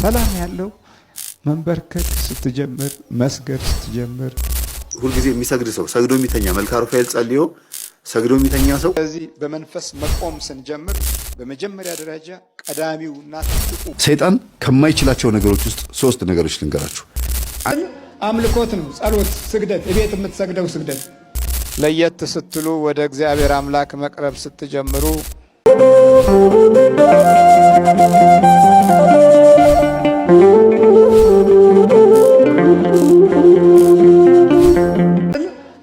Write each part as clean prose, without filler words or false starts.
ሰላም ያለው መንበርከክ ስትጀምር መስገድ ስትጀምር ሁሉ ጊዜ የሚሰግድ ሰው ሰግዶ የሚተኛ መልካ ሩፋኤል ጸልዮ ሰግዶ የሚተኛ ሰው ስለዚህ በመንፈስ መቆም ስንጀምር በመጀመሪያ ደረጃ ቀዳሚውና ትልቁ ሰይጣን ከማይችላቸው ነገሮች ውስጥ ሶስት ነገሮች ልንገራችሁ። አምልኮት ነው። ጸሎት፣ ስግደት፣ እቤት የምትሰግደው ስግደት። ለየት ስትሉ ወደ እግዚአብሔር አምላክ መቅረብ ስትጀምሩ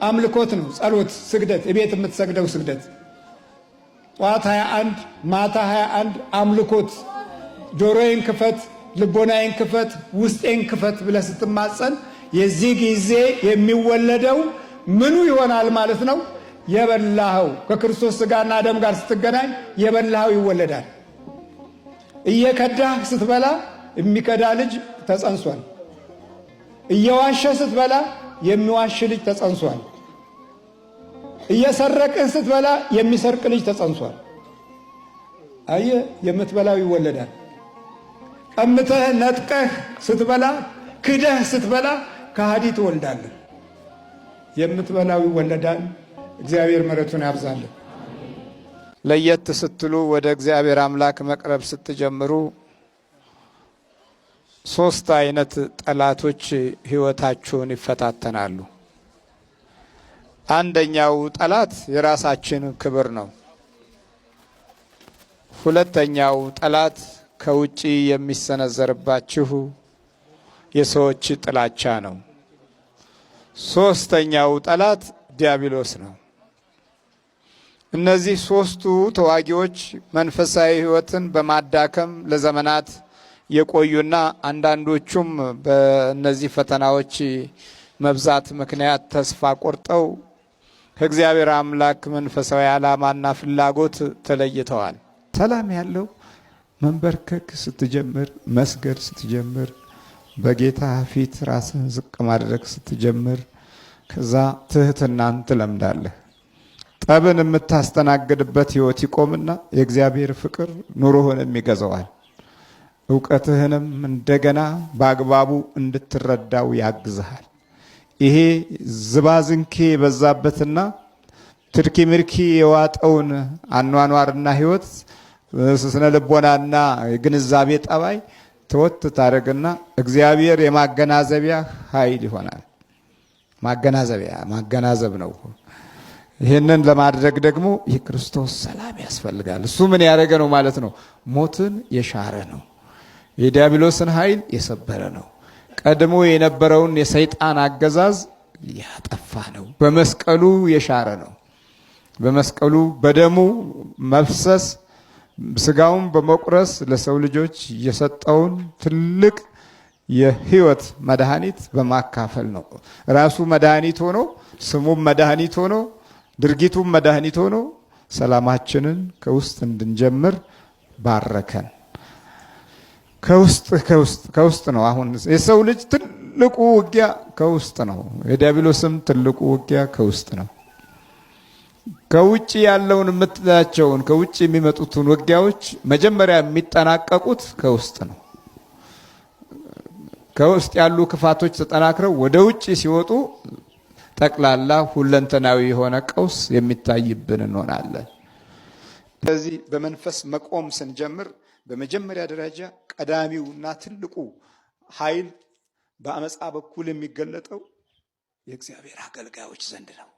አምልኮት ነው። ጸሎት፣ ስግደት፣ እቤት የምትሰግደው ስግደት። ጧት 21 ማታ 21 አምልኮት። ጆሮዬን ክፈት፣ ልቦናዬን ክፈት፣ ውስጤን ክፈት ብለህ ስትማጸን የዚህ ጊዜ የሚወለደው ምኑ ይሆናል ማለት ነው? የበላኸው ከክርስቶስ ሥጋና ደም ጋር ስትገናኝ የበላኸው ይወለዳል። እየከዳህ ስትበላ የሚከዳ ልጅ ተጸንሷል። እየዋሸ ስትበላ የሚዋሽ ልጅ ተጸንሷል። እየሰረቅህ ስትበላ የሚሰርቅ ልጅ ተጸንሷል። አየህ፣ የምትበላው ይወለዳል። ቀምተህ ነጥቀህ ስትበላ ክደህ ስትበላ ከሃዲ ትወልዳለህ። የምትበላው ይወለዳል። እግዚአብሔር ምሕረቱን ያብዛልን። ለየት ስትሉ ወደ እግዚአብሔር አምላክ መቅረብ ስትጀምሩ ሶስት አይነት ጠላቶች ህይወታችሁን ይፈታተናሉ። አንደኛው ጠላት የራሳችን ክብር ነው። ሁለተኛው ጠላት ከውጪ የሚሰነዘርባችሁ የሰዎች ጥላቻ ነው። ሶስተኛው ጠላት ዲያብሎስ ነው። እነዚህ ሶስቱ ተዋጊዎች መንፈሳዊ ህይወትን በማዳከም ለዘመናት የቆዩና አንዳንዶቹም በእነዚህ ፈተናዎች መብዛት ምክንያት ተስፋ ቆርጠው ከእግዚአብሔር አምላክ መንፈሳዊ ዓላማና ፍላጎት ተለይተዋል። ሰላም ያለው መንበርከክ ስትጀምር፣ መስገድ ስትጀምር፣ በጌታ ፊት ራስን ዝቅ ማድረግ ስትጀምር፣ ከዛ ትህትናን ትለምዳለህ። ጠብን የምታስተናግድበት ህይወት ይቆምና የእግዚአብሔር ፍቅር ኑሮህንም ይገዛዋል። እውቀትህንም እንደገና በአግባቡ እንድትረዳው ያግዝሃል። ይሄ ዝባዝንኬ የበዛበትና ትርኪ ምርኪ የዋጠውን አኗኗርና ህይወት ስነ ልቦናና የግንዛቤ ጠባይ ተወት ታደርግና እግዚአብሔር የማገናዘቢያ ኃይል ይሆናል። ማገናዘብ ነው። ይህንን ለማድረግ ደግሞ የክርስቶስ ሰላም ያስፈልጋል። እሱ ምን ያደረገ ነው ማለት ነው? ሞትን የሻረ ነው። የዲያብሎስን ኃይል የሰበረ ነው። ቀድሞ የነበረውን የሰይጣን አገዛዝ ያጠፋ ነው። በመስቀሉ የሻረ ነው። በመስቀሉ በደሙ መፍሰስ ስጋውን በመቁረስ ለሰው ልጆች የሰጠውን ትልቅ የህይወት መድኃኒት በማካፈል ነው። ራሱ መድኃኒት ሆኖ ስሙም መድኃኒት ሆኖ ድርጊቱም መድኃኒት ሆኖ ሰላማችንን ከውስጥ እንድንጀምር ባረከን። ከውስጥ ነው። አሁን የሰው ልጅ ትልቁ ውጊያ ከውስጥ ነው። የዲያብሎስም ትልቁ ውጊያ ከውስጥ ነው። ከውጭ ያለውን የምትላቸውን ከውጭ የሚመጡትን ውጊያዎች መጀመሪያ የሚጠናቀቁት ከውስጥ ነው። ከውስጥ ያሉ ክፋቶች ተጠናክረው ወደ ውጭ ሲወጡ ጠቅላላ ሁለንተናዊ የሆነ ቀውስ የሚታይብን እንሆናለን። ስለዚህ በመንፈስ መቆም ስንጀምር በመጀመሪያ ደረጃ ቀዳሚውና ትልቁ ኃይል በአመፃ በኩል የሚገለጠው የእግዚአብሔር አገልጋዮች ዘንድ ነው።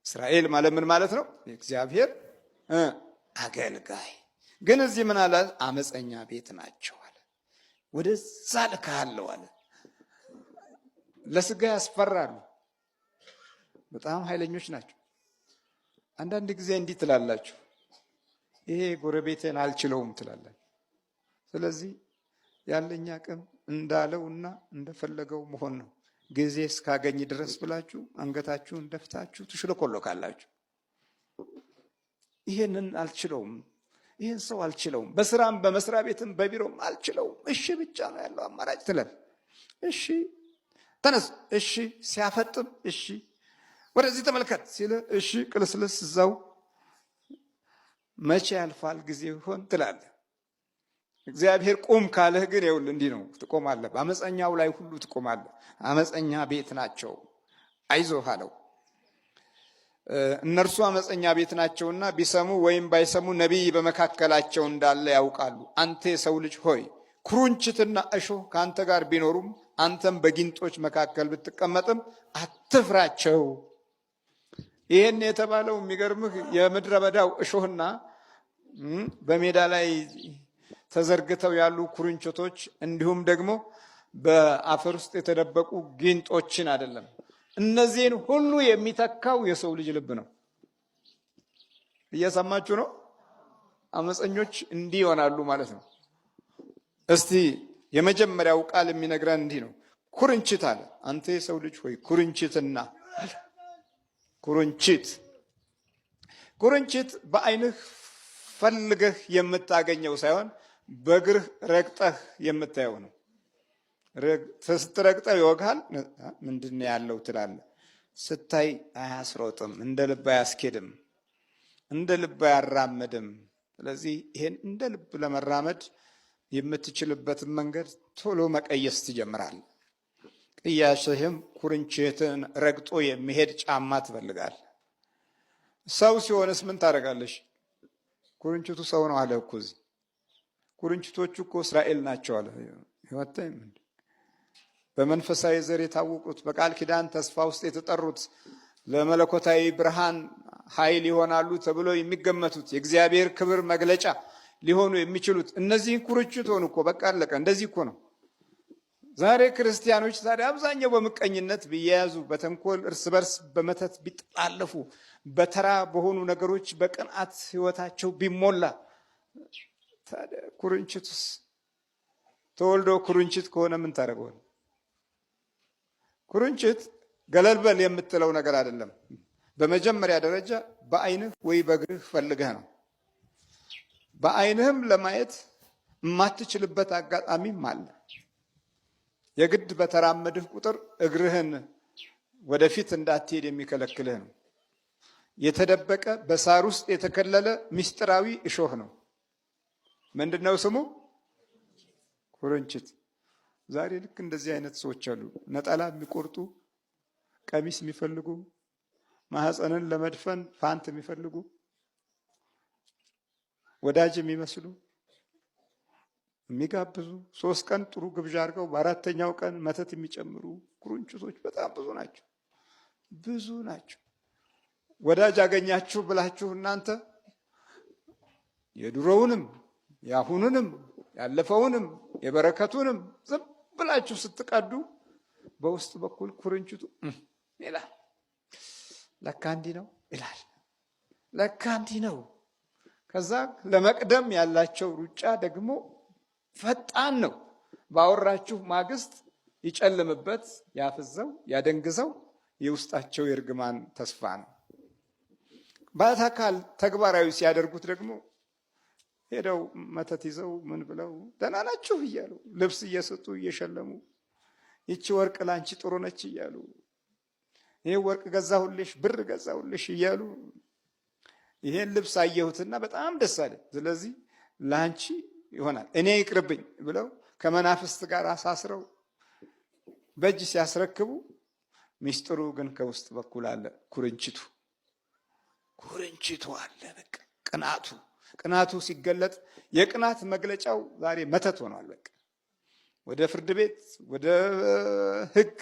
እስራኤል ማለት ምን ማለት ነው? የእግዚአብሔር አገልጋይ። ግን እዚህ ምን አለ? አመፀኛ ቤት ናቸው አለ። ወደዛ ልካለሁ አለ። ለስጋ ያስፈራሉ። በጣም ኃይለኞች ናቸው። አንዳንድ ጊዜ እንዲህ ትላላችሁ፣ ይሄ ጎረቤቴን አልችለውም ትላላችሁ። ስለዚህ ያለኝ አቅም እንዳለውና እንደፈለገው መሆን ነው። ጊዜ እስካገኝ ድረስ ብላችሁ አንገታችሁን ደፍታችሁ ትሽለኮሎካላችሁ። ይሄንን አልችለውም፣ ይሄን ሰው አልችለውም፣ በስራም በመስሪያ ቤትም በቢሮም አልችለውም፣ እሺ ብቻ ነው ያለው አማራጭ ትለን። እሺ ተነስ፣ እሺ ሲያፈጥም፣ እሺ ወደዚህ ተመልከት ሲል፣ እሺ ቅልስልስ እዛው መቼ ያልፋል ጊዜ ይሆን ትላለህ። እግዚአብሔር ቁም ካለህ ግን ይኸውልህ እንዲህ ነው፣ ትቆማለህ። በአመፀኛው ላይ ሁሉ ትቆማለህ። አመፀኛ ቤት ናቸው፣ አይዞህ አለው። እነርሱ አመፀኛ ቤት ናቸውና ቢሰሙ ወይም ባይሰሙ ነቢይ በመካከላቸው እንዳለ ያውቃሉ። አንተ የሰው ልጅ ሆይ ኩርንችትና እሾህ ከአንተ ጋር ቢኖሩም አንተም በጊንጦች መካከል ብትቀመጥም አትፍራቸው። ይህን የተባለው የሚገርምህ የምድረ በዳው እሾህና በሜዳ ላይ ተዘርግተው ያሉ ኩርንችቶች እንዲሁም ደግሞ በአፈር ውስጥ የተደበቁ ጊንጦችን አይደለም። እነዚህን ሁሉ የሚተካው የሰው ልጅ ልብ ነው። እየሰማችሁ ነው? አመፀኞች እንዲህ ይሆናሉ ማለት ነው። እስቲ የመጀመሪያው ቃል የሚነግረን እንዲህ ነው። ኩርንችት አለ። አንተ የሰው ልጅ ሆይ ኩርንችትና ኩርንችት በዓይንህ ፈልገህ የምታገኘው ሳይሆን በእግርህ ረግጠህ የምታየው ነው። ስትረግጠው ይወግሃል። ምንድን ነው ያለው ትላለህ። ስታይ አያስሮጥም፣ እንደ ልብ አያስኬድም፣ እንደ ልብ አያራምድም። ስለዚህ ይሄን እንደ ልብ ለመራመድ የምትችልበትን መንገድ ቶሎ መቀየስ ትጀምራለህ። ቅያሽህም ኩርንችትን ረግጦ የሚሄድ ጫማ ትፈልጋል። ሰው ሲሆንስ ምን ታደርጋለሽ? ኩርንችቱ ሰው ነው አለ እኮ እዚህ። ኩርንችቶቹ እኮ እስራኤል ናቸው አለ። ይወጣኝ በመንፈሳዊ ዘር የታወቁት በቃል ኪዳን ተስፋ ውስጥ የተጠሩት ለመለኮታዊ ብርሃን ኃይል ይሆናሉ ተብሎ የሚገመቱት የእግዚአብሔር ክብር መግለጫ ሊሆኑ የሚችሉት እነዚህ ኩርንችት ሆኑ እኮ። በቃ አለቀ። እንደዚህ እኮ ነው። ዛሬ ክርስቲያኖች ታዲያ አብዛኛው በምቀኝነት ቢያያዙ፣ በተንኮል እርስ በርስ በመተት ቢጠላለፉ፣ በተራ በሆኑ ነገሮች በቅንዓት ህይወታቸው ቢሞላ፣ ታዲያ ኩርንችቱስ ተወልዶ ኩርንችት ከሆነ ምን ታደርገዋል? ኩርንችት ገለልበል የምትለው ነገር አይደለም። በመጀመሪያ ደረጃ በዓይንህ ወይ በእግርህ ፈልገህ ነው። በዓይንህም ለማየት የማትችልበት አጋጣሚም አለ። የግድ በተራመድህ ቁጥር እግርህን ወደፊት እንዳትሄድ የሚከለክልህ ነው። የተደበቀ በሳር ውስጥ የተከለለ ምስጢራዊ እሾህ ነው። ምንድን ነው ስሙ? ኩርንችት። ዛሬ ልክ እንደዚህ አይነት ሰዎች አሉ። ነጠላ የሚቆርጡ፣ ቀሚስ የሚፈልጉ፣ ማህፀንን ለመድፈን ፓንት የሚፈልጉ፣ ወዳጅ የሚመስሉ የሚጋብዙ፣ 3 ቀን ጥሩ ግብዣ አድርገው በአራተኛው ቀን መተት የሚጨምሩ ኩርንችቶች በጣም ብዙ ናቸው። ወዳጅ አገኛችሁ ብላችሁ እናንተ የድሮውንም የአሁኑንም ያለፈውንም የበረከቱንም ዝም ብላችሁ ስትቀዱ በውስጥ በኩል ኩርንችቱ ይላል። ለካ እንዲህ ነው ይላል። ለካ እንዲህ ነው። ከዛ ለመቅደም ያላቸው ሩጫ ደግሞ ፈጣን ነው። ባወራችሁ ማግስት ይጨልምበት፣ ያፍዘው፣ ያደንግዘው የውስጣቸው የእርግማን ተስፋ ነው። በአካል ተግባራዊ ሲያደርጉት ደግሞ ሄደው መተት ይዘው ምን ብለው ደህና ናችሁ እያሉ ልብስ እየሰጡ እየሸለሙ ይቺ ወርቅ ላንቺ ጥሩ ነች እያሉ ይሄ ወርቅ ገዛሁልሽ፣ ብር ገዛሁልሽ እያሉ ይሄን ልብስ አየሁትና በጣም ደስ አለ፣ ስለዚህ ላንቺ ይሆናል እኔ ይቅርብኝ ብለው ከመናፍስት ጋር አሳስረው በእጅ ሲያስረክቡ ሚስጥሩ ግን ከውስጥ በኩል አለ። ኩርንችቱ አለ። በቃ ቅናቱ ሲገለጥ የቅናት መግለጫው ዛሬ መተት ሆኗል። በቃ ወደ ፍርድ ቤት ወደ ሕግ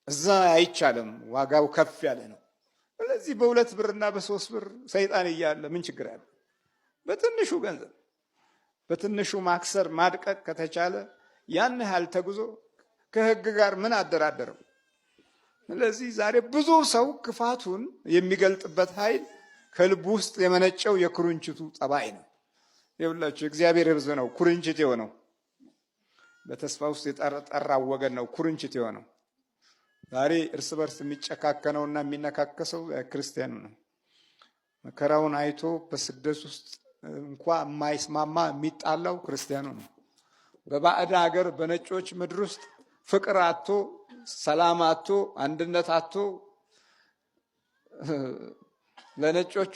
እዛ አይቻልም። ዋጋው ከፍ ያለ ነው። ስለዚህ በ2 ብርና በ3 ብር ሰይጣን እያለ ምን ችግር አለ? በትንሹ ገንዘብ በትንሹ ማክሰር ማድቀቅ ከተቻለ ያን ያህል ተጉዞ ከሕግ ጋር ምን አደራደረው? ስለዚህ ዛሬ ብዙ ሰው ክፋቱን የሚገልጥበት ኃይል ከልቡ ውስጥ የመነጨው የኩርንችቱ ጠባይ ነው። ይኸውላችሁ እግዚአብሔር ሕዝብ ነው ኩርንችት የሆነው። በተስፋ ውስጥ የጠራው ወገን ነው ኩርንችት የሆነው። ዛሬ እርስ በርስ የሚጨካከነውና የሚነካከሰው ክርስቲያኑ ነው። መከራውን አይቶ በስደት ውስጥ እንኳ የማይስማማ የሚጣላው ክርስቲያኑ ነው። በባዕድ ሀገር በነጮች ምድር ውስጥ ፍቅር አቶ፣ ሰላም አቶ፣ አንድነት አቶ ለነጮቹ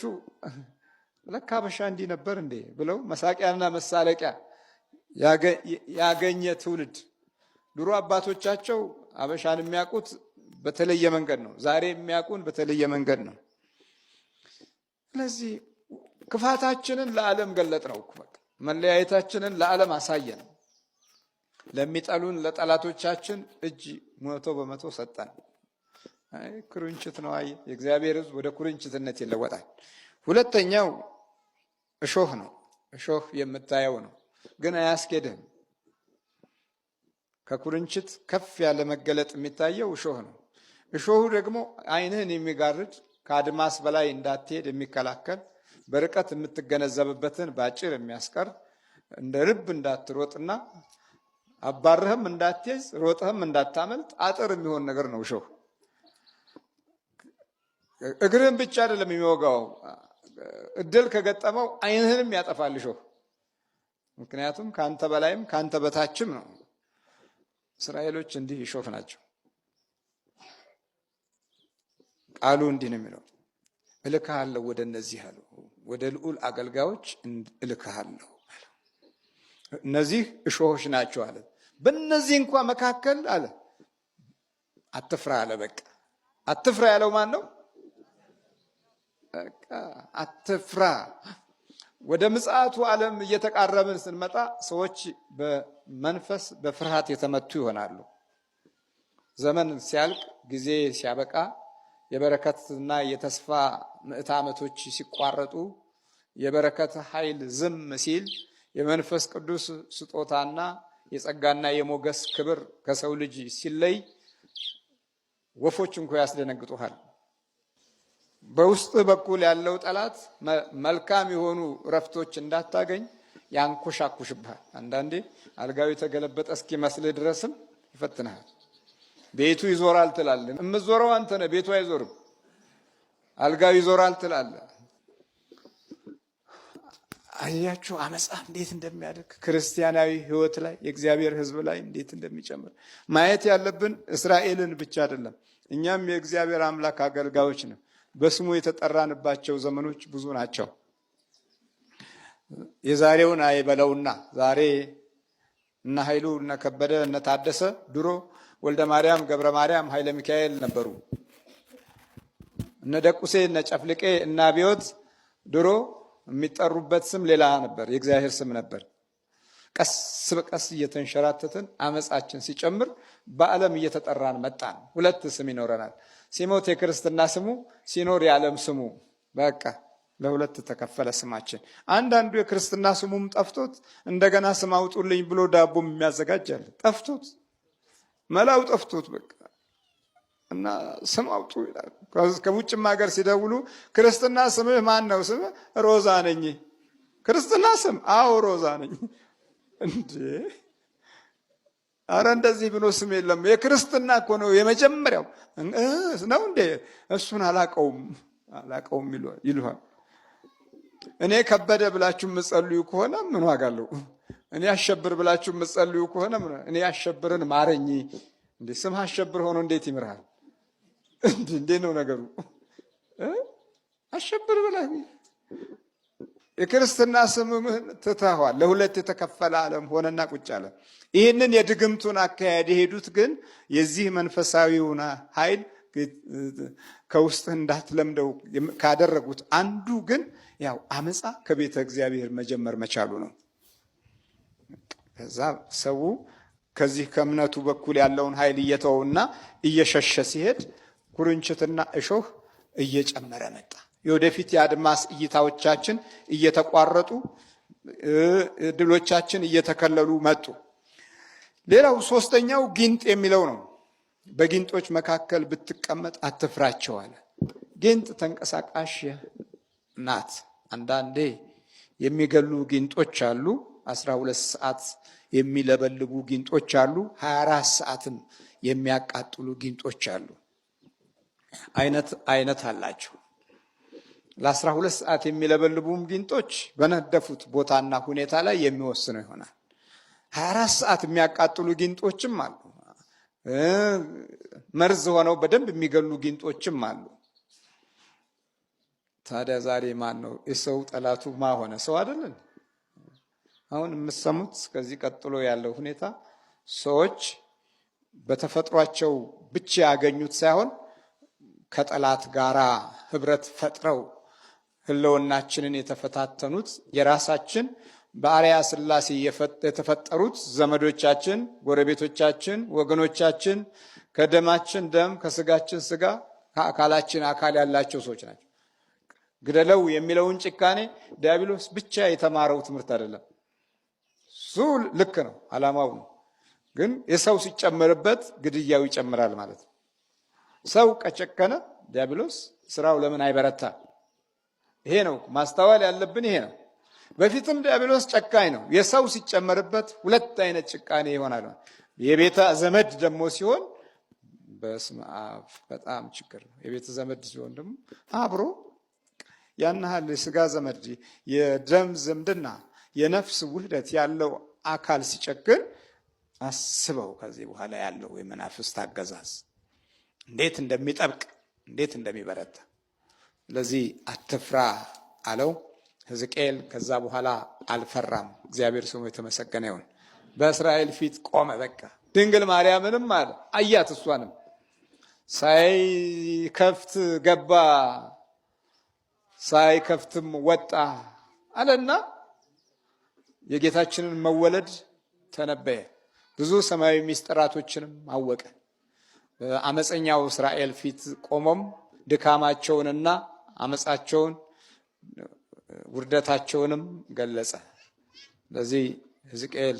ለካ ሀበሻ እንዲህ ነበር እንዴ ብለው መሳቂያና መሳለቂያ ያገኘ ትውልድ። ድሮ አባቶቻቸው አበሻን የሚያውቁት በተለየ መንገድ ነው። ዛሬ የሚያውቁን በተለየ መንገድ ነው። ስለዚህ ክፋታችንን ለዓለም ገለጥ ነው። መለያየታችንን ለዓለም አሳየን። ለሚጠሉን ለጠላቶቻችን እጅ 100% ሰጠን። ኩርንችት ነው። የእግዚአብሔር ሕዝብ ወደ ኩርንችትነት ይለወጣል። ሁለተኛው እሾህ ነው። እሾህ የምታየው ነው፣ ግን አያስኬድህም። ከኩርንችት ከፍ ያለ መገለጥ የሚታየው እሾህ ነው። እሾሁ ደግሞ ዓይንህን የሚጋርድ ከአድማስ በላይ እንዳትሄድ የሚከላከል በርቀት የምትገነዘብበትን በአጭር የሚያስቀር እንደ ልብ እንዳትሮጥና አባርህም እንዳትይዝ ሮጥህም እንዳታመልጥ አጥር የሚሆን ነገር ነው እሾህ። እግርህን ብቻ አይደለም የሚወጋው፣ እድል ከገጠመው ዓይንህንም ያጠፋል እሾህ። ምክንያቱም ከአንተ በላይም ከአንተ በታችም ነው። እስራኤሎች እንዲህ እሾህ ናቸው። ቃሉ እንዲህ ነው የሚለው፣ እልክሃለሁ ወደ እነዚህ አለው፣ ወደ ልዑል አገልጋዮች እልክሃለሁ። እነዚህ እሾሆች ናቸው አለ። በእነዚህ እንኳ መካከል አለ አትፍራ አለ። በቃ አትፍራ ያለው ማን ነው? በቃ አትፍራ። ወደ ምጽአቱ ዓለም እየተቃረብን ስንመጣ ሰዎች በመንፈስ በፍርሃት የተመቱ ይሆናሉ። ዘመን ሲያልቅ ጊዜ ሲያበቃ የበረከትና የተስፋ ምዕተ ዓመቶች ሲቋረጡ የበረከት ኃይል ዝም ሲል የመንፈስ ቅዱስ ስጦታና የጸጋና የሞገስ ክብር ከሰው ልጅ ሲለይ ወፎች እንኳ ያስደነግጡሃል። በውስጥ በኩል ያለው ጠላት መልካም የሆኑ እረፍቶች እንዳታገኝ ያንኮሻኩሽብሃል። አንዳንዴ አልጋው የተገለበጠ እስኪመስልህ ድረስም ይፈትንሃል። ቤቱ ይዞራል ትላለህ። የምትዞረው አንተ ነህ፣ ቤቱ አይዞርም። አልጋው ይዞራል ትላለህ። አያችሁ አመፃ እንዴት እንደሚያደርግ ክርስቲያናዊ ሕይወት ላይ የእግዚአብሔር ሕዝብ ላይ እንዴት እንደሚጨምር ማየት ያለብን እስራኤልን ብቻ አይደለም። እኛም የእግዚአብሔር አምላክ አገልጋዮች ነው። በስሙ የተጠራንባቸው ዘመኖች ብዙ ናቸው። የዛሬውን አይበለውና ዛሬ እነ ኃይሉ እነ ከበደ እነ ታደሰ ድሮ ወልደ ማርያም ገብረ ማርያም ኃይለ ሚካኤል ነበሩ። እነ ደቁሴ እነ ጨፍልቄ እነ አብዮት ድሮ የሚጠሩበት ስም ሌላ ነበር፣ የእግዚአብሔር ስም ነበር። ቀስ በቀስ እየተንሸራተትን አመፃችን ሲጨምር በዓለም እየተጠራን መጣን። ሁለት ስም ይኖረናል። ሲሞት የክርስትና ስሙ፣ ሲኖር የዓለም ስሙ። በቃ ለሁለት ተከፈለ ስማችን። አንዳንዱ የክርስትና ስሙም ጠፍቶት እንደገና ስም አውጡልኝ ብሎ ዳቦም የሚያዘጋጃል። ጠፍቶት መላው ጠፍቶት በቃ እና ስም አውጡ ይላል። ከውጭም ሀገር ሲደውሉ ክርስትና ስምህ ማን ነው? ስምህ ሮዛ ነኝ። ክርስትና ስም? አዎ ሮዛ ነኝ። እንዴ አረ እንደዚህ ብሎ ስም የለም። የክርስትና እኮ ነው የመጀመሪያው ነው እንዴ? እሱን አላቀውም ይሉሃል። እኔ ከበደ ብላችሁ የምትጸልዩ ከሆነ ምን ዋጋ አለው? እኔ አሸብር ብላችሁ የምትጸልዩ ከሆነ እኔ አሸብርን ማረኝ። እንዴ ስም አሸብር ሆኖ እንዴት ይምርሃል? እንዴት ነው ነገሩ? አሸብር ብለህ የክርስትና ስምህን ትተኸዋል። ለሁለት የተከፈለ ዓለም ሆነና ቁጭ አለ። ይህንን የድግምቱን አካሄድ የሄዱት ግን የዚህ መንፈሳዊውን ኃይል ከውስጥህ እንዳትለምደው ካደረጉት አንዱ ግን ያው አመፃ ከቤተ እግዚአብሔር መጀመር መቻሉ ነው። ከዛ ሰው ከዚህ ከእምነቱ በኩል ያለውን ኃይል እየተወውና እየሸሸ ሲሄድ ኩርንችትና እሾህ እየጨመረ መጣ። የወደፊት የአድማስ እይታዎቻችን እየተቋረጡ ድሎቻችን እየተከለሉ መጡ። ሌላው ሶስተኛው ጊንጥ የሚለው ነው። በጊንጦች መካከል ብትቀመጥ አትፍራቸው አለ። ጊንጥ ተንቀሳቃሽ ናት። አንዳንዴ የሚገሉ ጊንጦች አሉ። 12 ሰዓት የሚለበልቡ ጊንጦች አሉ። 24 ሰዓትም የሚያቃጥሉ ጊንጦች አሉ። አይነት አላቸው። ለ12 ሰዓት የሚለበልቡም ጊንጦች በነደፉት ቦታና ሁኔታ ላይ የሚወስነው ይሆናል። 24 ሰዓት የሚያቃጥሉ ጊንጦችም አሉ። መርዝ ሆነው በደንብ የሚገሉ ጊንጦችም አሉ። ታዲያ ዛሬ ማን ነው የሰው ጠላቱ? ማ ሆነ? ሰው አይደለን? አሁን የምትሰሙት ከዚህ ቀጥሎ ያለው ሁኔታ ሰዎች በተፈጥሯቸው ብቻ ያገኙት ሳይሆን ከጠላት ጋራ ህብረት ፈጥረው ህልውናችንን የተፈታተኑት የራሳችን በአርአያ ሥላሴ የተፈጠሩት ዘመዶቻችን፣ ጎረቤቶቻችን፣ ወገኖቻችን ከደማችን ደም ከስጋችን ስጋ ከአካላችን አካል ያላቸው ሰዎች ናቸው። ግደለው የሚለውን ጭካኔ ዲያብሎስ ብቻ የተማረው ትምህርት አይደለም። እሱ ልክ ነው፣ ዓላማው ነው። ግን የሰው ሲጨመርበት ግድያው ይጨምራል ማለት ነው። ሰው ከጨከነ ዲያብሎስ ስራው ለምን አይበረታ? ይሄ ነው ማስተዋል ያለብን። ይሄ ነው። በፊትም ዲያብሎስ ጨካኝ ነው። የሰው ሲጨመርበት ሁለት አይነት ጭካኔ ይሆናል። የቤተ ዘመድ ደግሞ ሲሆን በስመ አብ በጣም ችግር ነው። የቤተ ዘመድ ሲሆን ደግሞ አብሮ ያን ያህል የስጋ ዘመድ የደም ዝምድና የነፍስ ውህደት ያለው አካል ሲጨክን አስበው ከዚህ በኋላ ያለው የመናፍስት አገዛዝ እንዴት እንደሚጠብቅ እንዴት እንደሚበረታ። ስለዚህ አትፍራ አለው ሕዝቅኤል። ከዛ በኋላ አልፈራም። እግዚአብሔር ስሙ የተመሰገነ ይሁን። በእስራኤል ፊት ቆመ። በቃ ድንግል ማርያምንም አለ አያት። እሷንም ሳይከፍት ገባ ሳይከፍትም ወጣ አለና የጌታችንን መወለድ ተነበየ። ብዙ ሰማያዊ ሚስጥራቶችንም አወቀ። አመፀኛው እስራኤል ፊት ቆሞም ድካማቸውንና አመፃቸውን ውርደታቸውንም ገለጸ። ስለዚህ ሕዝቅኤል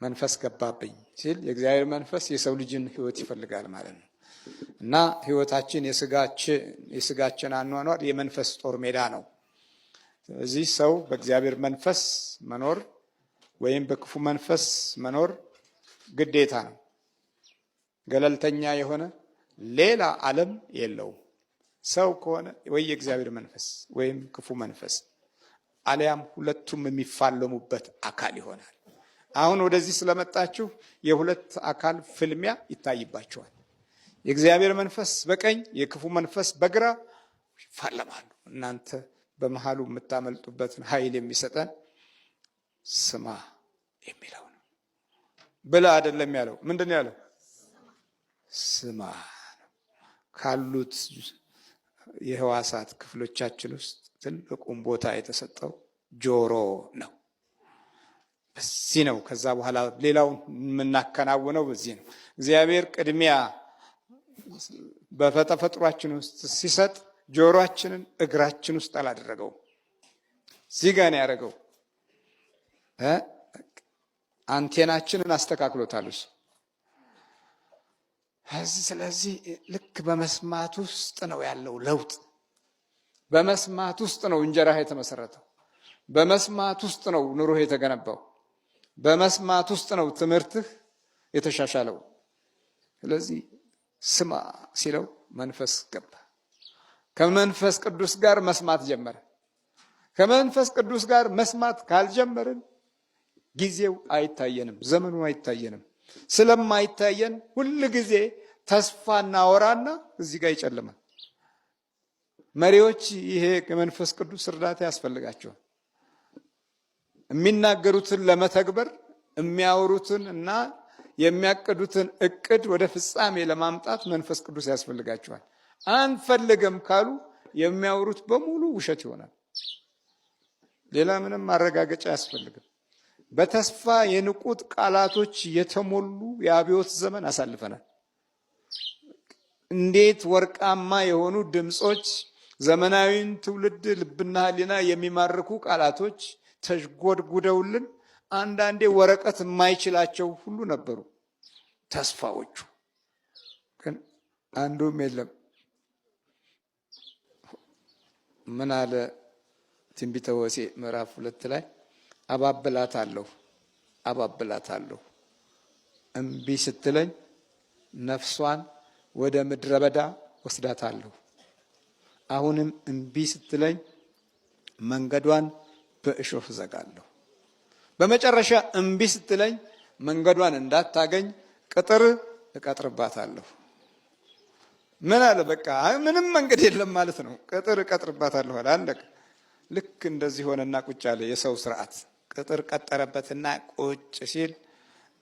መንፈስ ገባብኝ ሲል የእግዚአብሔር መንፈስ የሰው ልጅን ሕይወት ይፈልጋል ማለት ነው። እና ሕይወታችን የስጋችን አኗኗር የመንፈስ ጦር ሜዳ ነው። ስለዚህ ሰው በእግዚአብሔር መንፈስ መኖር ወይም በክፉ መንፈስ መኖር ግዴታ ነው። ገለልተኛ የሆነ ሌላ ዓለም የለውም። ሰው ከሆነ ወይ የእግዚአብሔር መንፈስ ወይም ክፉ መንፈስ አሊያም ሁለቱም የሚፋለሙበት አካል ይሆናል። አሁን ወደዚህ ስለመጣችሁ የሁለት አካል ፍልሚያ ይታይባቸዋል። የእግዚአብሔር መንፈስ በቀኝ የክፉ መንፈስ በግራ ይፋለማሉ። እናንተ በመሃሉ የምታመልጡበትን ኃይል የሚሰጠን ስማ የሚለው ነው። ብላ አይደለም ያለው። ምንድን ነው ያለው? ስማ ነው። ካሉት የህዋሳት ክፍሎቻችን ውስጥ ትልቁን ቦታ የተሰጠው ጆሮ ነው። በዚህ ነው። ከዛ በኋላ ሌላውን የምናከናውነው በዚህ ነው። እግዚአብሔር ቅድሚያ በተፈጥሯችን ውስጥ ሲሰጥ ጆሮአችንን እግራችን ውስጥ አላደረገውም። እዚህ ጋር ነው ያደረገው። አንቴናችንን አስተካክሎታል እሱ። ስለዚህ ልክ በመስማት ውስጥ ነው ያለው ለውጥ። በመስማት ውስጥ ነው እንጀራህ የተመሰረተው። በመስማት ውስጥ ነው ኑሮህ የተገነባው። በመስማት ውስጥ ነው ትምህርትህ የተሻሻለው። ስለዚህ ስማ ሲለው መንፈስ ገባ። ከመንፈስ ቅዱስ ጋር መስማት ጀመረ። ከመንፈስ ቅዱስ ጋር መስማት ካልጀመርን ጊዜው አይታየንም፣ ዘመኑ አይታየንም። ስለማይታየን ሁል ጊዜ ተስፋ እናወራና እዚህ ጋር ይጨልማል። መሪዎች ይሄ የመንፈስ ቅዱስ እርዳታ ያስፈልጋቸዋል። የሚናገሩትን ለመተግበር የሚያወሩትን እና የሚያቅዱትን እቅድ ወደ ፍጻሜ ለማምጣት መንፈስ ቅዱስ ያስፈልጋቸዋል። አንፈልግም ካሉ የሚያወሩት በሙሉ ውሸት ይሆናል። ሌላ ምንም ማረጋገጫ አያስፈልግም። በተስፋ የንቁት ቃላቶች የተሞሉ የአብዮት ዘመን አሳልፈናል። እንዴት ወርቃማ የሆኑ ድምፆች፣ ዘመናዊን ትውልድ ልብና ሕሊና የሚማርኩ ቃላቶች ተሽጎድጉደውልን አንዳንዴ ወረቀት የማይችላቸው ሁሉ ነበሩ ተስፋዎቹ። ግን አንዱም የለም። ምን አለ ትንቢተ ሆሴዕ ምዕራፍ 2 ላይ አባብላታለሁ እምቢ ስትለኝ ነፍሷን ወደ ምድረ በዳ ወስዳታለሁ። አሁንም እምቢ ስትለኝ መንገዷን በእሾህ ዘጋለሁ። በመጨረሻ እምቢ ስትለኝ መንገዷን እንዳታገኝ ቅጥር እቀጥርባታለሁ። ምን አለ? በቃ ምንም መንገድ የለም ማለት ነው። ቅጥር እቀጥርባታለሁ አለ። አለቀ። ልክ እንደዚህ ሆነና ቁጭ አለ የሰው ስርዓት። ቅጥር ቀጠረበትና ቁጭ ሲል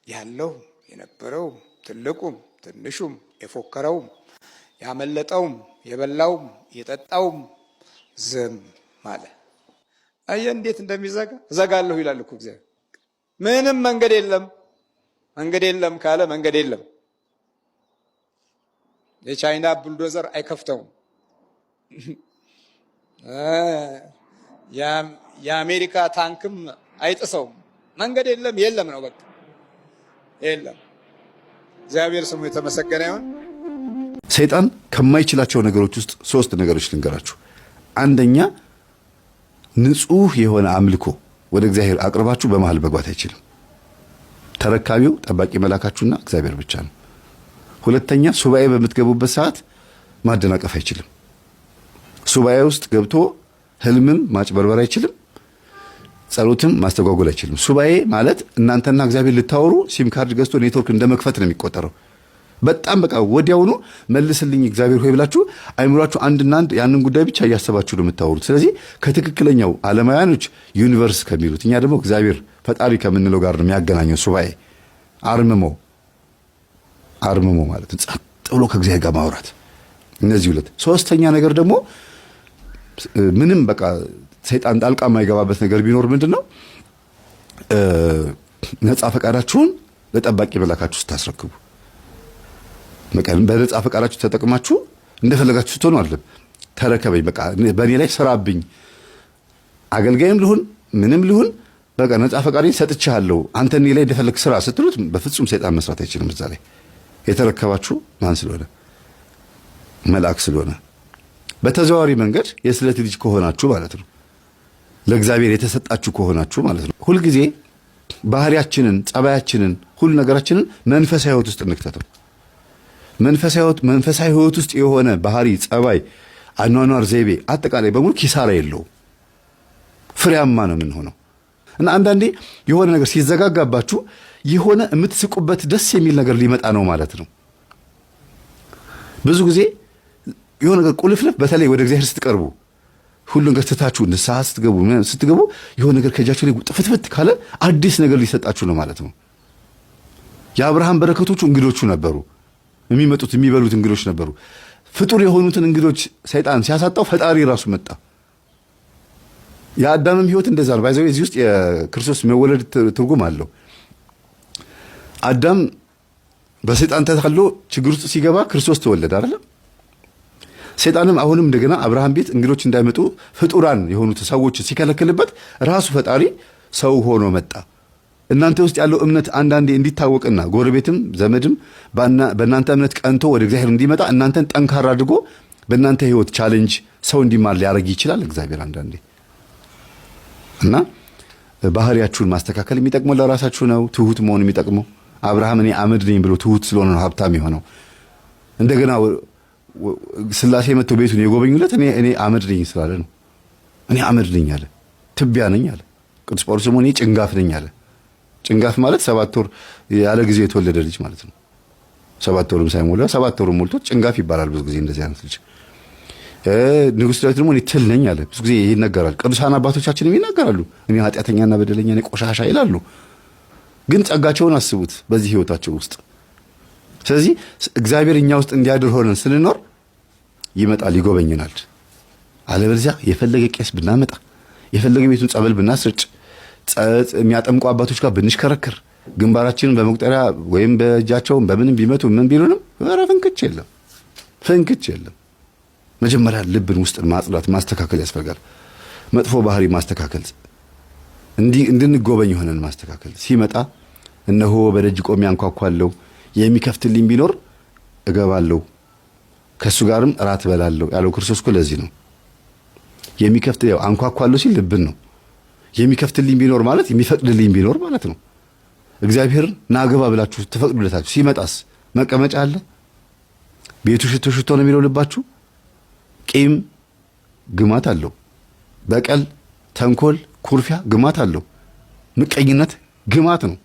ያለው የነበረው ትልቁም ትንሹም የፎከረውም ያመለጠውም የበላውም የጠጣውም ዝም አለ። አየህ እንዴት እንደሚዘጋ። እዘጋለሁ ይላል እኮ እግዚአብሔር። ምንም መንገድ የለም። መንገድ የለም ካለ መንገድ የለም። የቻይና ቡልዶዘር አይከፍተውም። የአሜሪካ ታንክም አይጥሰውም። መንገድ የለም። የለም ነው በቃ የለም። እግዚአብሔር ስሙ የተመሰገነ ይሁን። ሰይጣን ከማይችላቸው ነገሮች ውስጥ 3 ነገሮች ልንገራችሁ። አንደኛ ንጹህ የሆነ አምልኮ ወደ እግዚአብሔር አቅርባችሁ በመሃል መግባት አይችልም። ተረካቢው ጠባቂ መላካችሁና እግዚአብሔር ብቻ ነው። ሁለተኛ ሱባኤ በምትገቡበት ሰዓት ማደናቀፍ አይችልም። ሱባኤ ውስጥ ገብቶ ህልምም ማጭበርበር አይችልም። ጸሎትም ማስተጓጎል አይችልም። ሱባኤ ማለት እናንተና እግዚአብሔር ልታወሩ ሲም ካርድ ገዝቶ ኔትወርክ እንደመክፈት ነው የሚቆጠረው። በጣም በቃ ወዲያውኑ መልስልኝ እግዚአብሔር ሆይ ብላችሁ አይምሯችሁ አንድና አንድ ያንን ጉዳይ ብቻ እያሰባችሁ ነው የምታወሩት። ስለዚህ ከትክክለኛው ዓለማውያኖች ዩኒቨርስ ከሚሉት እኛ ደግሞ እግዚአብሔር ፈጣሪ ከምንለው ጋር ነው የሚያገናኘው ሱባኤ። አርምሞ ማለት ጸጥ ብሎ ከእግዚአብሔር ጋር ማውራት። እነዚህ ሁለት። ሶስተኛ ነገር ደግሞ ምንም በቃ ሰይጣን ጣልቃ የማይገባበት ነገር ቢኖር ምንድነው? ነፃ ፈቃዳችሁን ለጠባቂ መላካችሁ ስታስረክቡ በነፃ ፈቃዳችሁ ተጠቅማችሁ እንደፈለጋችሁ ስትሆኑ አይደለም። ተረከበኝ በቃ በእኔ ላይ ስራብኝ፣ አገልጋይም ልሁን ምንም ልሁን በቃ ነፃ ፈቃዴን ሰጥቻለሁ፣ አንተ እኔ ላይ እንደፈለግ ስራ ስትሉት በፍጹም ሰይጣን መስራት አይችልም። እዛ ላይ የተረከባችሁ ማን ስለሆነ? መልአክ ስለሆነ። በተዘዋዋሪ መንገድ የስለት ልጅ ከሆናችሁ ማለት ነው፣ ለእግዚአብሔር የተሰጣችሁ ከሆናችሁ ማለት ነው። ሁልጊዜ ባህሪያችንን፣ ጸባያችንን፣ ሁሉ ነገራችንን መንፈሳዊ ህይወት ውስጥ እንክተተው። መንፈሳዊ ህይወት ውስጥ የሆነ ባህሪ፣ ጸባይ፣ አኗኗር ዘይቤ አጠቃላይ በሙሉ ኪሳራ የለውም፣ ፍሬያማ ነው የምንሆነው። እና አንዳንዴ የሆነ ነገር ሲዘጋጋባችሁ የሆነ የምትስቁበት ደስ የሚል ነገር ሊመጣ ነው ማለት ነው። ብዙ ጊዜ የሆነ ነገር ቁልፍልፍ፣ በተለይ ወደ እግዚአብሔር ስትቀርቡ ሁሉ ነገር ትታችሁ ንስሐ ስትገቡ የሆነ ነገር ከእጃችሁ ላይ ጥፍትፍት ካለ አዲስ ነገር ሊሰጣችሁ ነው ማለት ነው። የአብርሃም በረከቶቹ እንግዶቹ ነበሩ። የሚመጡት የሚበሉት እንግዶች ነበሩ። ፍጡር የሆኑትን እንግዶች ሰይጣን ሲያሳጣው ፈጣሪ ራሱ መጣ። የአዳምም ህይወት እንደዛ ነው። ባይዘው እዚህ ውስጥ የክርስቶስ መወለድ ትርጉም አለው። አዳም በሰይጣን ተታሎ ችግር ውስጥ ሲገባ ክርስቶስ ተወለደ አይደል? ሰይጣንም አሁንም እንደገና አብርሃም ቤት እንግዶች እንዳይመጡ ፍጡራን የሆኑት ሰዎች ሲከለክልበት ራሱ ፈጣሪ ሰው ሆኖ መጣ። እናንተ ውስጥ ያለው እምነት አንዳንዴ እንዲታወቅና ጎረቤትም ዘመድም በእናንተ እምነት ቀንቶ ወደ እግዚአብሔር እንዲመጣ እናንተን ጠንካራ አድርጎ በእናንተ ህይወት ቻሌንጅ ሰው እንዲማር ሊያደርግ ይችላል እግዚአብሔር አንዳንዴ። እና ባህሪያችሁን ማስተካከል የሚጠቅመው ለራሳችሁ ነው። ትሁት መሆን የሚጠቅመው አብርሃም እኔ አመድ ነኝ ብሎ ትሁት ስለሆነ ነው ሀብታም የሆነው። እንደገና ስላሴ መጥተው ቤቱን የጎበኙለት እኔ አመድ ነኝ ስላለ ነው። እኔ አመድ ነኝ አለ፣ ትቢያ ነኝ አለ። ቅዱስ ጳውሎስ ደግሞ እኔ ጭንጋፍ ነኝ አለ። ጭንጋፍ ማለት 7 ወር ያለ ጊዜ የተወለደ ልጅ ማለት ነው። 7 ወርም ሳይሞላ 7 ወርም ሞልቶ ጭንጋፍ ይባላል ብዙ ጊዜ እንደዚህ አይነት ልጅ። ንጉሥ ዳዊት ደግሞ እኔ ትል ነኝ አለ። ብዙ ጊዜ ይነገራል። ቅዱሳን አባቶቻችንም ይናገራሉ። እኔ ኃጢአተኛና በደለኛ ነኝ፣ ቆሻሻ ይላሉ። ግን ጸጋቸውን አስቡት በዚህ ህይወታቸው ውስጥ። ስለዚህ እግዚአብሔር እኛ ውስጥ እንዲያድር ሆነን ስንኖር ይመጣል፣ ይጎበኘናል። አለበለዚያ የፈለገ ቄስ ብናመጣ፣ የፈለገ ቤቱን ጸበል ብናስርጭ፣ የሚያጠምቁ አባቶች ጋር ብንሽከረክር፣ ግንባራችንን በመቁጠሪያ ወይም በእጃቸው በምንም ቢመቱ ምን ቢሉንም ኧረ ፍንክች የለም። መጀመሪያ ልብን ውስጥን ማጽዳት ማስተካከል ያስፈልጋል። መጥፎ ባህሪ ማስተካከል፣ እንድንጎበኝ ሆነን ማስተካከል። ሲመጣ እነሆ በደጅ ቆሜ አንኳኳለሁ፣ የሚከፍትልኝ ቢኖር እገባለሁ፣ ከሱ ጋርም እራት እበላለሁ ያለው ክርስቶስ እኮ ለዚህ ነው። የሚከፍትልኝ አንኳኳለሁ ሲል ልብን ነው። የሚከፍትልኝ ቢኖር ማለት የሚፈቅድልኝ ቢኖር ማለት ነው። እግዚአብሔር ናገባ ብላችሁ ተፈቅዱለታችሁ ሲመጣስ መቀመጫ አለ? ቤቱ ሽቶ ነው የሚለው ልባችሁ? ቂም ግማት አለው። በቀል፣ ተንኮል፣ ኩርፊያ ግማት አለው። ምቀኝነት ግማት ነው።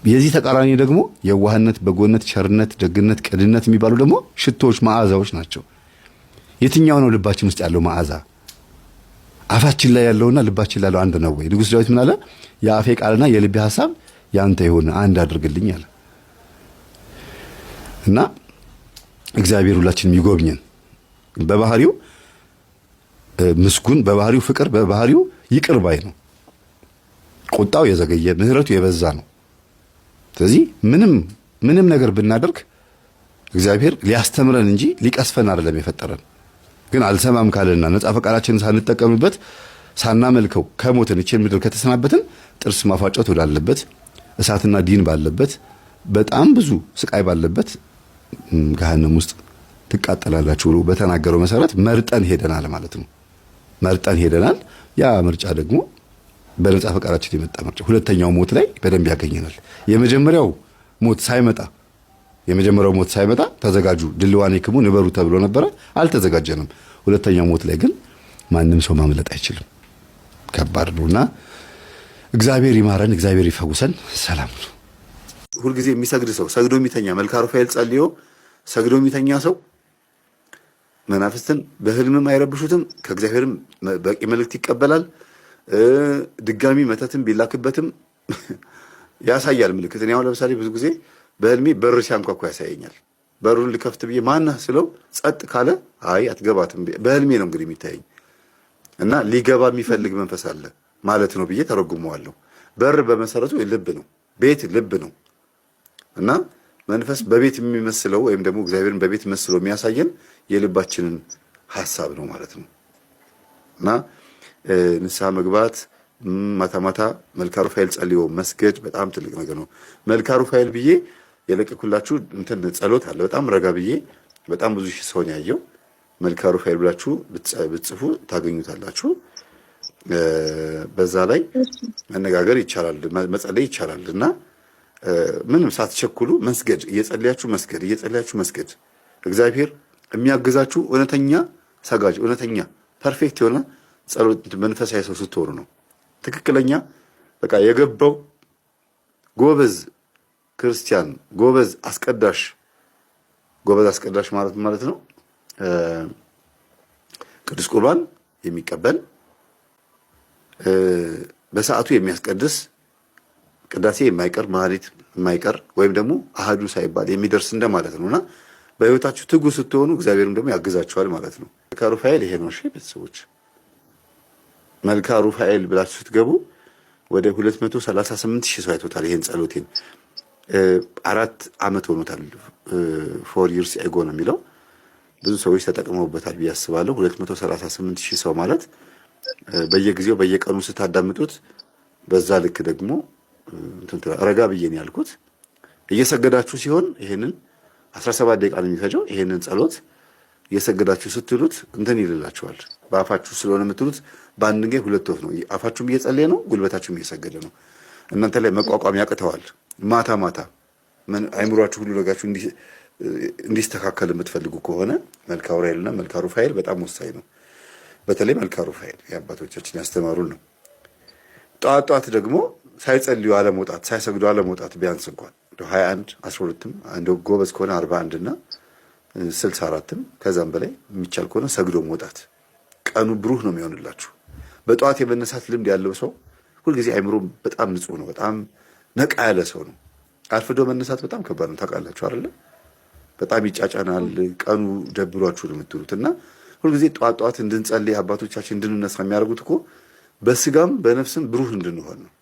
የዚህ ተቃራኒ ደግሞ የዋህነት፣ በጎነት፣ ቸርነት፣ ደግነት፣ ቅንነት የሚባሉ ደግሞ ሽቶዎች፣ መዓዛዎች ናቸው። የትኛው ነው ልባችን ውስጥ ያለው መዓዛ? አፋችን ላይ ያለውና ልባችን ላይ ያለው አንድ ነው ወይ? ንጉሥ ዳዊት ምን አለ? የአፌ ቃልና የልቤ ሐሳብ ያንተ ይሁን አንድ አድርግልኝ አለ። እና እግዚአብሔር ሁላችንም ይጎብኘን። በባህሪው ምስጉን፣ በባህሪው ፍቅር፣ በባህሪው ይቅር ባይ ነው። ቁጣው የዘገየ ምሕረቱ የበዛ ነው። ስለዚህ ምንም ነገር ብናደርግ እግዚአብሔር ሊያስተምረን እንጂ ሊቀስፈን አይደለም የፈጠረን። ግን አልሰማም ካለና ነጻ ፈቃዳችንን ሳንጠቀምበት ሳናመልከው ከሞትን እቺን ምድር ከተሰናበትን ጥርስ ማፋጨት ወዳለበት እሳትና ዲን ባለበት በጣም ብዙ ስቃይ ባለበት ገሃነም ውስጥ ትቃጠላላችሁ ብሎ በተናገረው መሰረት መርጠን ሄደናል ማለት ነው። መርጠን ሄደናል። ያ ምርጫ ደግሞ በነጻ ፈቃዳችን የመጣ ምርጫ ሁለተኛው ሞት ላይ በደንብ ያገኘናል። የመጀመሪያው ሞት ሳይመጣ ተዘጋጁ ድልዋኔክሙ ንበሩ ተብሎ ነበረ። አልተዘጋጀንም። ሁለተኛው ሞት ላይ ግን ማንም ሰው ማምለጥ አይችልም። ከባድ ነውና እግዚአብሔር ይማረን፣ እግዚአብሔር ይፈውሰን። ሰላም ነው። ሁልጊዜ የሚሰግድ ሰው ሰግዶ የሚተኛ መልክአ ሩፋኤል ጸልዮ ሰግዶ የሚተኛ ሰው መናፍስትን በህልምም አይረብሹትም፣ ከእግዚአብሔርም በቂ መልእክት ይቀበላል። ድጋሚ መተትም ቢላክበትም ያሳያል ምልክት። እኔ አሁን ለምሳሌ ብዙ ጊዜ በህልሜ በር ሲያንኳኳ ያሳየኛል። በሩን ልከፍት ብዬ ማነህ ስለው ጸጥ ካለ አይ አትገባትም፣ በህልሜ ነው እንግዲህ የሚታየኝ እና ሊገባ የሚፈልግ መንፈስ አለ ማለት ነው ብዬ ተረጉመዋለሁ። በር በመሰረቱ ልብ ነው፣ ቤት ልብ ነው እና መንፈስ በቤት የሚመስለው ወይም ደግሞ እግዚአብሔርን በቤት መስሎ የሚያሳየን የልባችንን ሐሳብ ነው ማለት ነው እና ንስሐ መግባት ማታ ማታ መልክአ ሩፋኤል ጸልዮ መስገድ በጣም ትልቅ ነገር ነው። መልክአ ሩፋኤል ብዬ የለቀኩላችሁ እንትን ጸሎት አለ። በጣም ረጋ ብዬ በጣም ብዙ ሺህ ሰው ነው ያየው። መልክአ ሩፋኤል ብላችሁ ብትጽፉ ታገኙታላችሁ። በዛ ላይ መነጋገር ይቻላል፣ መጸለይ ይቻላል እና ምንም ሳትቸኩሉ መስገድ፣ እየጸለያችሁ መስገድ። እግዚአብሔር የሚያግዛችሁ እውነተኛ ሰጋጅ፣ እውነተኛ ፐርፌክት የሆነ ጸሎት መንፈሳዊ ሰው ስትሆኑ ነው። ትክክለኛ በቃ የገባው ጎበዝ ክርስቲያን፣ ጎበዝ አስቀዳሽ ማለት ነው። ቅዱስ ቁርባን የሚቀበል በሰዓቱ የሚያስቀድስ ቅዳሴ የማይቀር ማህሌት የማይቀር ወይም ደግሞ አሃዱ ሳይባል የሚደርስ እንደማለት ነውና በህይወታችሁ ትጉ ስትሆኑ እግዚአብሔርም ደግሞ ያግዛችኋል ማለት ነው። መልክአ ሩፋኤል ይሄ ነው። እሺ ቤተሰቦች መልክአ ሩፋኤል ብላችሁ ስትገቡ ወደ 238 ሺህ ሰው አይቶታል ይሄን ጸሎቴን። 4 ዓመት ሆኖታል። 4 years ago ነው የሚለው። ብዙ ሰዎች ተጠቅመውበታል ብዬ አስባለሁ። 238 ሺህ ሰው ማለት በየጊዜው በየቀኑ ስታዳምጡት በዛ ልክ ደግሞ ረጋ ብዬ ነው ያልኩት። እየሰገዳችሁ ሲሆን ይሄንን 17 ደቂቃ ነው የሚፈጀው። ይሄንን ጸሎት እየሰገዳችሁ ስትሉት እንትን ይልላችኋል። በአፋችሁ ስለሆነ የምትሉት በአንድ ጊዜ ሁለት ወፍ ነው። አፋችሁም እየጸለየ ነው፣ ጉልበታችሁም እየሰገደ ነው። እናንተ ላይ መቋቋም ያቅተዋል። ማታ አይምሯችሁ ሁሉ ነገራችሁ እንዲስተካከል የምትፈልጉ ከሆነ መልክአ ኡራኤልና መልክአ ሩፋኤል በጣም ወሳኝ ነው። በተለይ መልክአ ሩፋኤል የአባቶቻችን ያስተማሩን ነው። ጠዋት ደግሞ ሳይጸልዩ አለመውጣት፣ ሳይሰግዱ አለመውጣት ቢያንስ እንኳን 21 12ም እንደው ጎበዝ ከሆነ 41 እና 64ም ከዛም በላይ የሚቻል ከሆነ ሰግዶ መውጣት ቀኑ ብሩህ ነው የሚሆንላችሁ። በጠዋት የመነሳት ልምድ ያለው ሰው ሁልጊዜ አይምሮ በጣም ንጹህ ነው፣ በጣም ነቃ ያለ ሰው ነው። አርፍዶ መነሳት በጣም ከባድ ነው፣ ታውቃላችሁ አይደለ? በጣም ይጫጫናል። ቀኑ ደብሯችሁ ነው የምትሉት እና ሁልጊዜ ጠዋት እንድንጸልይ አባቶቻችን እንድንነሳ የሚያደርጉት እኮ በስጋም በነፍስም ብሩህ እንድንሆን ነው።